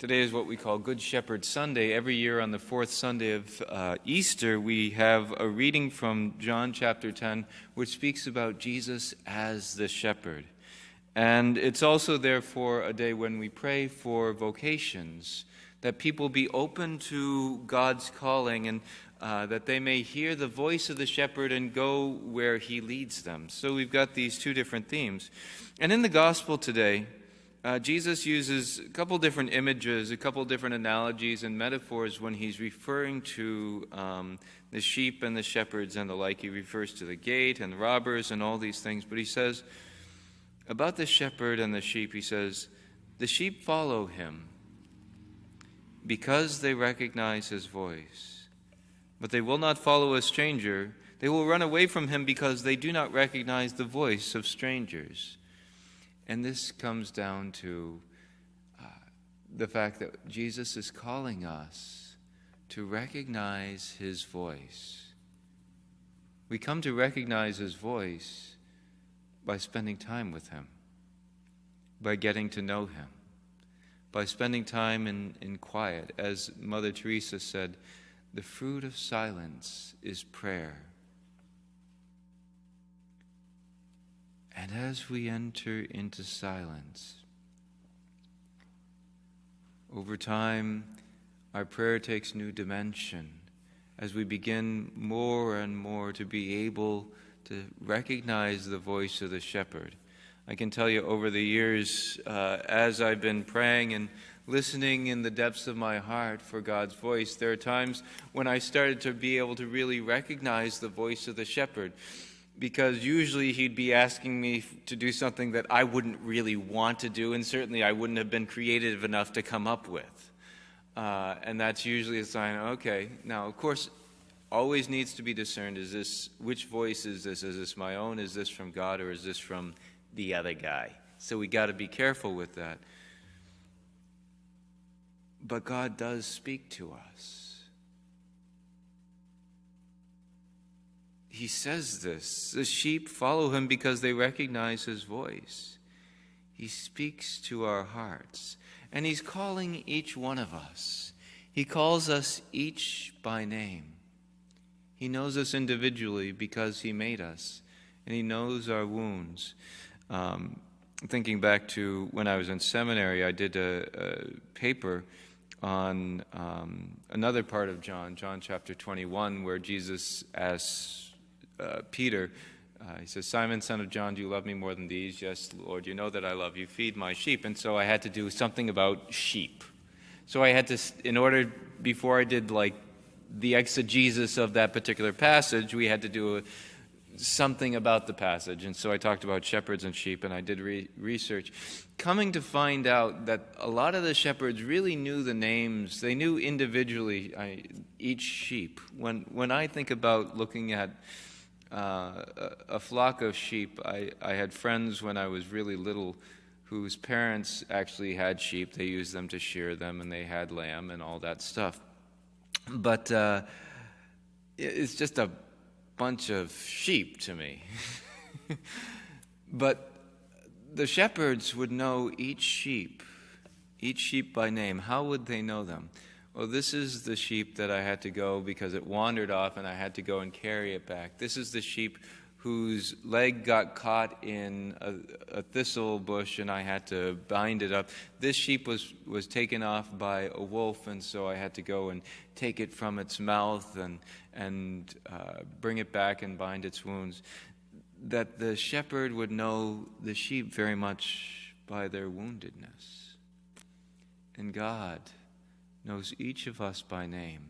Today is what we call Good Shepherd Sunday. Every year on the fourth Sunday of Easter, we have a reading from John chapter 10, which speaks about Jesus as the shepherd. And it's also, therefore, a day when we pray for vocations, that people be open to God's calling and that they may hear the voice of the shepherd and go where he leads them. So we've got these two different themes. And in the gospel today, Jesus uses a couple different images, a couple different analogies and metaphors when he's referring to the sheep and the shepherds and the like. He refers to the gate and robbers and all these things. But he says, about the shepherd and the sheep, he says, the sheep follow him because they recognize his voice. But they will not follow a stranger. They will run away from him because they do not recognize the voice of strangers. And this comes down to the fact that Jesus is calling us to recognize his voice. We come to recognize his voice by spending time with him, by getting to know him, by spending time in quiet. As Mother Teresa said, the fruit of silence is prayer. And as we enter into silence, over time, our prayer takes new dimension as we begin more and more to be able to recognize the voice of the shepherd. I can tell you over the years, as I've been praying and listening in the depths of my heart for God's voice, there are times when I started to be able to really recognize the voice of the shepherd. Because usually he'd be asking me to do something that I wouldn't really want to do, and certainly I wouldn't have been creative enough to come up with. And that's usually a sign, okay, now of course, always needs to be discerned, which voice is this? Is this my own? Is this from God, or is this from the other guy? So we got to be careful with that. But God does speak to us. He says this, the sheep follow him because they recognize his voice. He speaks to our hearts, and he's calling each one of us. He calls us each by name. He knows us individually because he made us, and he knows our wounds. Thinking back to when I was in seminary, I did a paper on another part of John chapter 21, where Jesus asks Peter, he says, Simon, son of John, do you love me more than these? Yes, Lord, you know that I love you. Feed my sheep. And so I had to do something about sheep. So I had to, before I did like the exegesis of that particular passage, we had to do something about the passage. And so I talked about shepherds and sheep, and I did research, coming to find out that a lot of the shepherds really knew the names. They knew individually each sheep. When I think about looking at a flock of sheep, I had friends when I was really little whose parents actually had sheep. They used them to shear them, and they had lamb and all that stuff. But it's just a bunch of sheep to me. But the shepherds would know each sheep by name. How would they know them? Well, this is the sheep that I had to go because it wandered off and I had to go and carry it back. This is the sheep whose leg got caught in a thistle bush and I had to bind it up. This sheep was taken off by a wolf, and so I had to go and take it from its mouth and bring it back and bind its wounds. That the shepherd would know the sheep very much by their woundedness. And God knows each of us by name.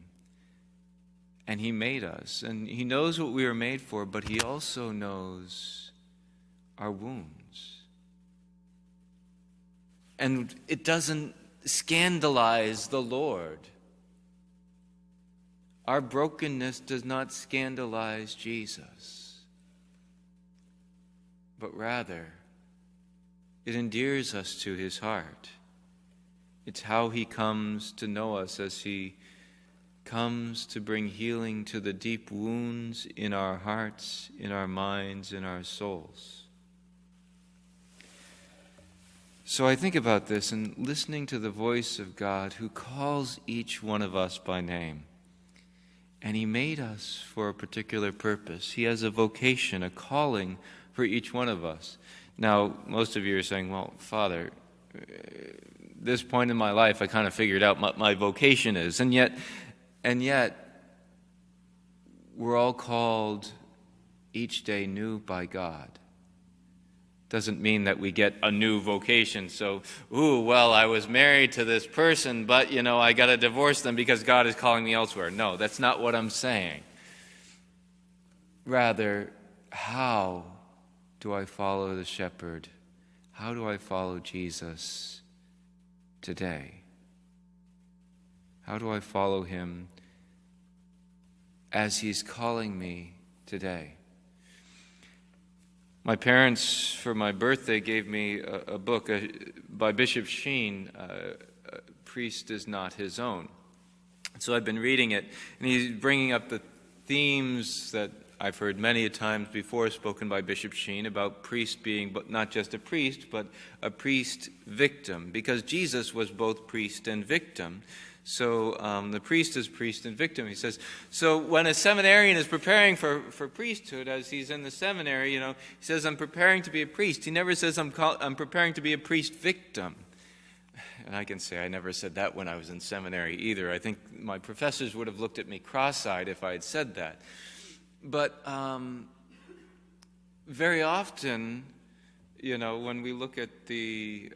And he made us, and he knows what we are made for, but he also knows our wounds. And it doesn't scandalize the Lord. Our brokenness does not scandalize Jesus, but rather it endears us to his heart. It's how he comes to know us as he comes to bring healing to the deep wounds in our hearts, in our minds, in our souls. So I think about this and listening to the voice of God who calls each one of us by name. And he made us for a particular purpose. He has a vocation, a calling for each one of us. Now, most of you are saying, well, Father, this point in my life, I kind of figured out what my vocation is. And yet, we're all called each day new by God. Doesn't mean that we get a new vocation. So, I was married to this person, but, I got to divorce them because God is calling me elsewhere. No, that's not what I'm saying. Rather, how do I follow the shepherd? How do I follow Jesus today? How do I follow him as he's calling me today? My parents, for my birthday, gave me a book by Bishop Sheen, Priest is Not His Own. So I've been reading it, and he's bringing up the themes that I've heard many a times before spoken by Bishop Sheen about priest being but not just a priest, but a priest victim, because Jesus was both priest and victim. So the priest is priest and victim. He says, so when a seminarian is preparing for priesthood, as he's in the seminary, he says, I'm preparing to be a priest. He never says, I'm preparing to be a priest victim. And I can say I never said that when I was in seminary either. I think my professors would have looked at me cross-eyed if I had said that. But very often, when we look at the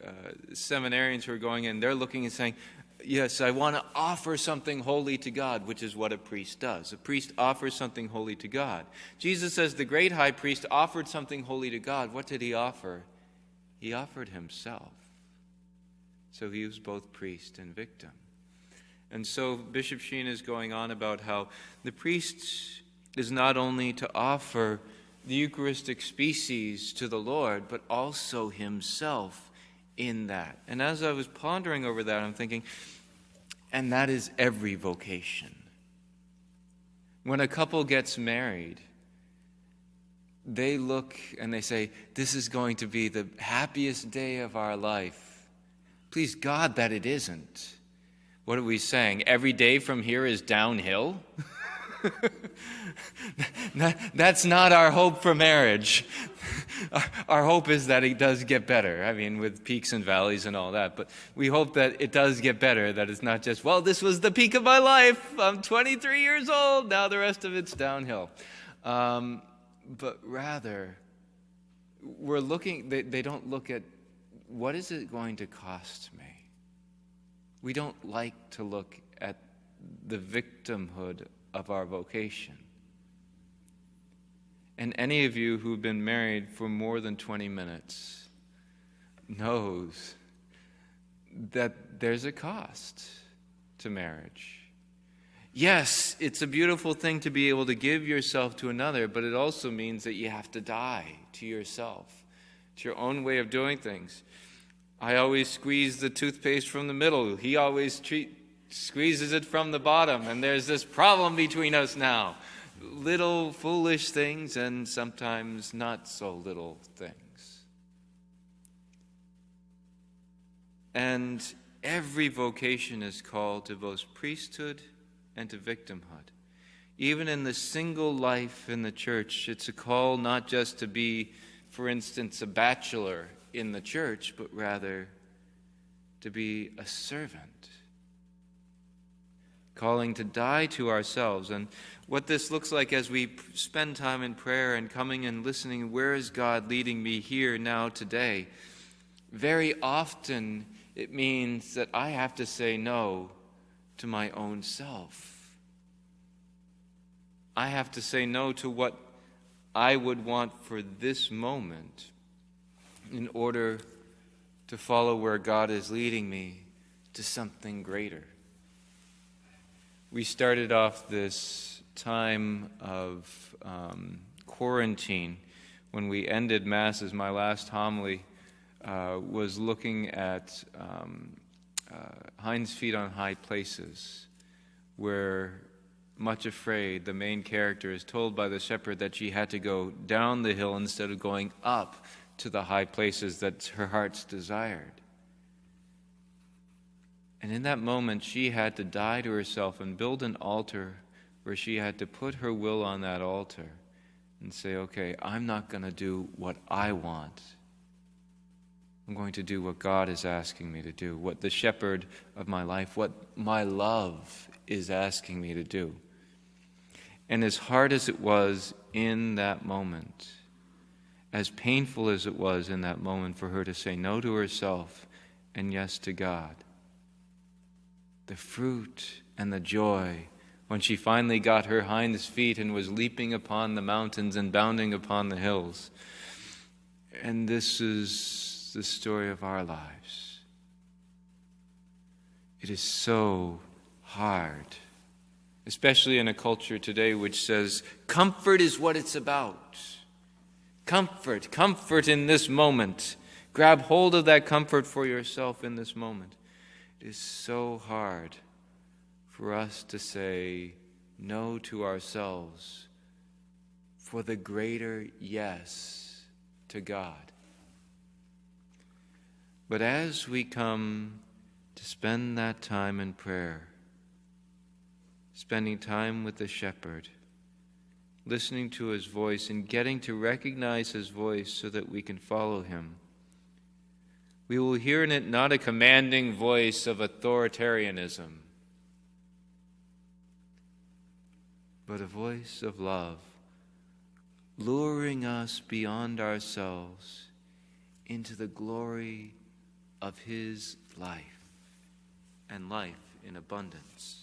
seminarians who are going in, they're looking and saying, yes, I want to offer something holy to God, which is what a priest does. A priest offers something holy to God. Jesus says the great high priest offered something holy to God. What did he offer? He offered himself. So he was both priest and victim. And so Bishop Sheen is going on about how the priest is not only to offer the Eucharistic species to the Lord, but also himself in that. And as I was pondering over that, I'm thinking, and that is every vocation. When a couple gets married, they look and they say, this is going to be the happiest day of our life. Please God that it isn't. What are we saying? Every day from here is downhill? That's not our hope for marriage. Our hope is that it does get better. I mean, with peaks and valleys and all that. But we hope that it does get better, that it's not just, well, this was the peak of my life. I'm 23 years old. Now the rest of it's downhill. But rather, we're looking, they don't look at, what is it going to cost me? We don't like to look at the victimhood of our vocation. And any of you who've been married for more than 20 minutes knows that there's a cost to marriage. Yes, it's a beautiful thing to be able to give yourself to another, but it also means that you have to die to yourself. It's your own way of doing things. I always squeeze the toothpaste from the middle. He always squeezes it from the bottom, and there's this problem between us now. Little foolish things and sometimes not so little things. And every vocation is called to both priesthood and to victimhood. Even in the single life in the church, it's a call not just to be, for instance, a bachelor in the church, but rather to be a servant. Calling to die to ourselves. And what this looks like as we spend time in prayer and coming and listening, where is God leading me here, now, today? Very often it means that I have to say no to my own self. I have to say no to what I would want for this moment in order to follow where God is leading me to something greater. We started off this time of quarantine when we ended Masses. My last homily was looking at Hinds' Feet on High Places, where, much afraid, the main character is told by the shepherd that she had to go down the hill instead of going up to the high places that her heart's desired. And in that moment, she had to die to herself and build an altar where she had to put her will on that altar and say, okay, I'm not going to do what I want. I'm going to do what God is asking me to do, what the shepherd of my life, what my love is asking me to do. And as hard as it was in that moment, as painful as it was in that moment for her to say no to herself and yes to God, the fruit and the joy when she finally got her hind feet and was leaping upon the mountains and bounding upon the hills. And this is the story of our lives. It is so hard, especially in a culture today which says comfort is what it's about. Comfort in this moment. Grab hold of that comfort for yourself in this moment. It is so hard for us to say no to ourselves for the greater yes to God. But as we come to spend that time in prayer, spending time with the shepherd, listening to his voice and getting to recognize his voice so that we can follow him, we will hear in it not a commanding voice of authoritarianism, but a voice of love, luring us beyond ourselves into the glory of his life and life in abundance.